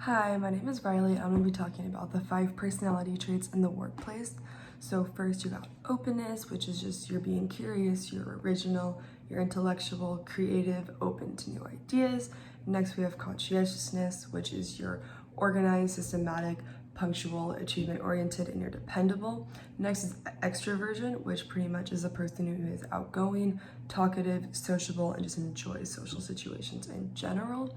Hi, my name is Riley. I'm going to be talking about the 5 personality traits in the workplace. So first you got openness, which is just you're being curious, you're original, you're intellectual, creative, open to new ideas. Next we have conscientiousness, which is you're organized, systematic, punctual, achievement oriented, and you're dependable. Next is extroversion, which pretty much is a person who is outgoing, talkative, sociable, and just enjoys social situations in general.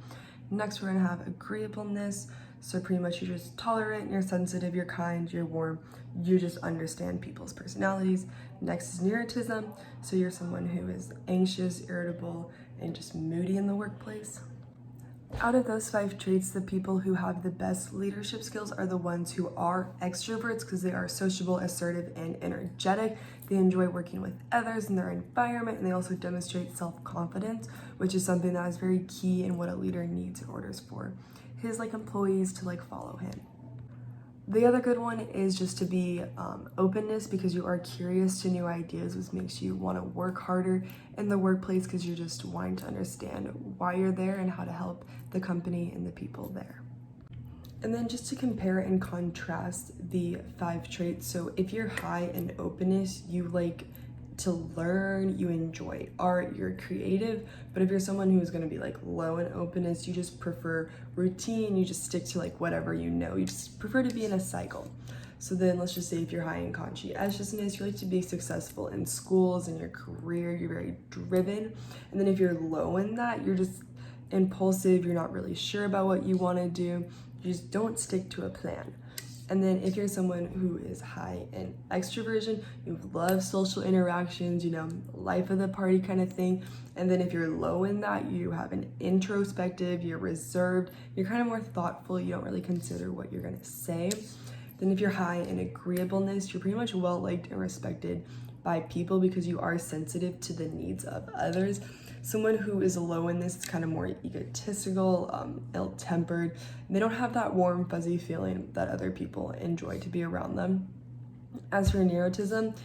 Next, we're gonna have agreeableness. So pretty much you're just tolerant, you're sensitive, you're kind, you're warm, you just understand people's personalities. Next is neuroticism. So you're someone who is anxious, irritable, and just moody in the workplace. Out of those 5 traits, the people who have the best leadership skills are the ones who are extroverts because they are sociable, assertive, and energetic. They enjoy working with others in their environment, and they also demonstrate self-confidence, which is something that is very key in what a leader needs in order for his employees to follow him. The other good one is just to be openness, because you are curious to new ideas, which makes you want to work harder in the workplace because you're just wanting to understand why you're there and how to help the company and the people there. And then just to compare and contrast the 5 traits. So if you're high in openness, you like to learn, you enjoy art, you're creative. But if you're someone who is going to be low in openness, you just prefer routine, you just stick to whatever you know, you just prefer to be in a cycle. So then let's just say if you're high in conscientiousness, you like to be successful in schools and your career, you're very driven. And then if you're low in that, you're just impulsive, you're not really sure about what you want to do, you just don't stick to a plan. And then if you're someone who is high in extroversion, you love social interactions, life of the party kind of thing. And then if you're low in that, you have an introspective, you're reserved, you're kind of more thoughtful, you don't really consider what you're gonna say. Then if you're high in agreeableness, you're pretty much well liked and respected by people because you are sensitive to the needs of others. Someone who is low in this is kind of more egotistical, ill-tempered. They don't have that warm, fuzzy feeling that other people enjoy to be around them. As for neuroticism,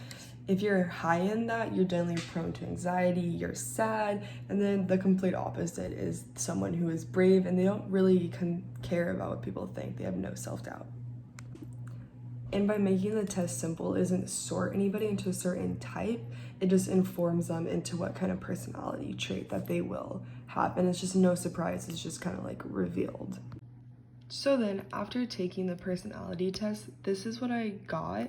if you're high in that, you're generally prone to anxiety, you're sad, and then the complete opposite is someone who is brave and they don't really care about what people think. They have no self-doubt. And by making the test simple, it doesn't sort anybody into a certain type, it just informs them into what kind of personality trait that they will have. And it's just no surprise, it's just kind of revealed. So then after taking the personality test, this is what I got,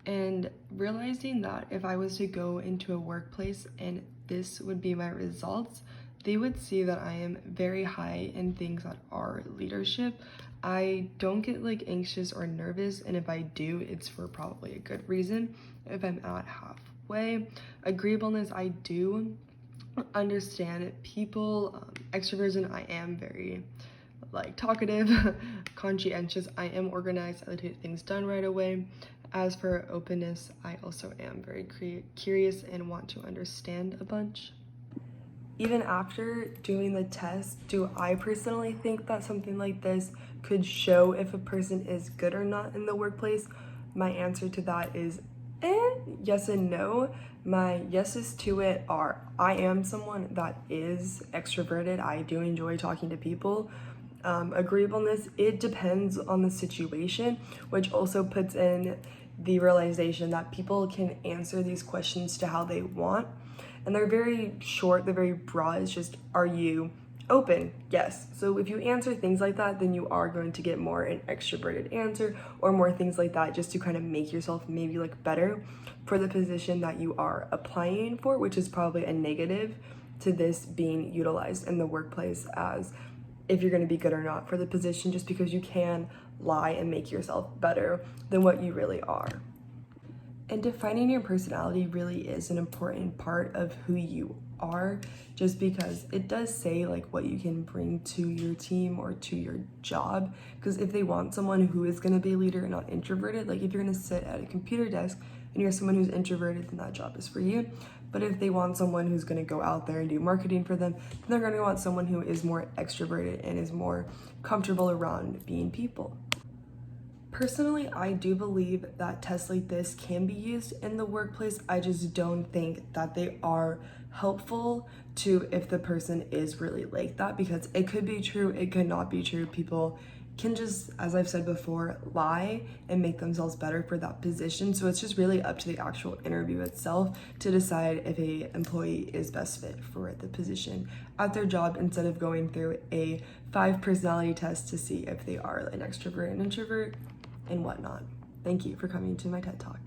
and realizing that if I was to go into a workplace and this would be my results, they would see that I am very high in things that are leadership. I don't get anxious or nervous, and if I do, it's for probably a good reason. If I'm at halfway, agreeableness, I do understand people. Extroversion, I am very talkative. Conscientious, I am organized, I like to get things done right away. As for openness, I also am very curious and want to understand a bunch. Even after doing the test, do I personally think that something like this could show if a person is good or not in the workplace? My answer to that is yes and no. My yeses to it are I am someone that is extroverted. I do enjoy talking to people. Agreeableness, it depends on the situation, which also puts in the realization that people can answer these questions to how they want. And they're very short, they're very broad. It's just, are you open? Yes. So if you answer things like that, then you are going to get more an extroverted answer or more things like that, just to kind of make yourself maybe better for the position that you are applying for, which is probably a negative to this being utilized in the workplace as if you're going to be good or not for the position, just because you can lie and make yourself better than what you really are. And defining your personality really is an important part of who you are, just because it does say what you can bring to your team or to your job. Because if they want someone who is going to be a leader and not introverted, if you're going to sit at a computer desk and you're someone who's introverted, then that job is for you. But if they want someone who's going to go out there and do marketing for them, then they're going to want someone who is more extroverted and is more comfortable around being people. Personally, I do believe that tests like this can be used in the workplace. I just don't think that they are helpful to if the person is really like that, because it could be true, it could not be true. People can just, as I've said before, lie and make themselves better for that position. So it's just really up to the actual interview itself to decide if a employee is best fit for the position at their job, instead of going through a 5 personality test to see if they are an extrovert and introvert and whatnot. Thank you for coming to my TED Talk.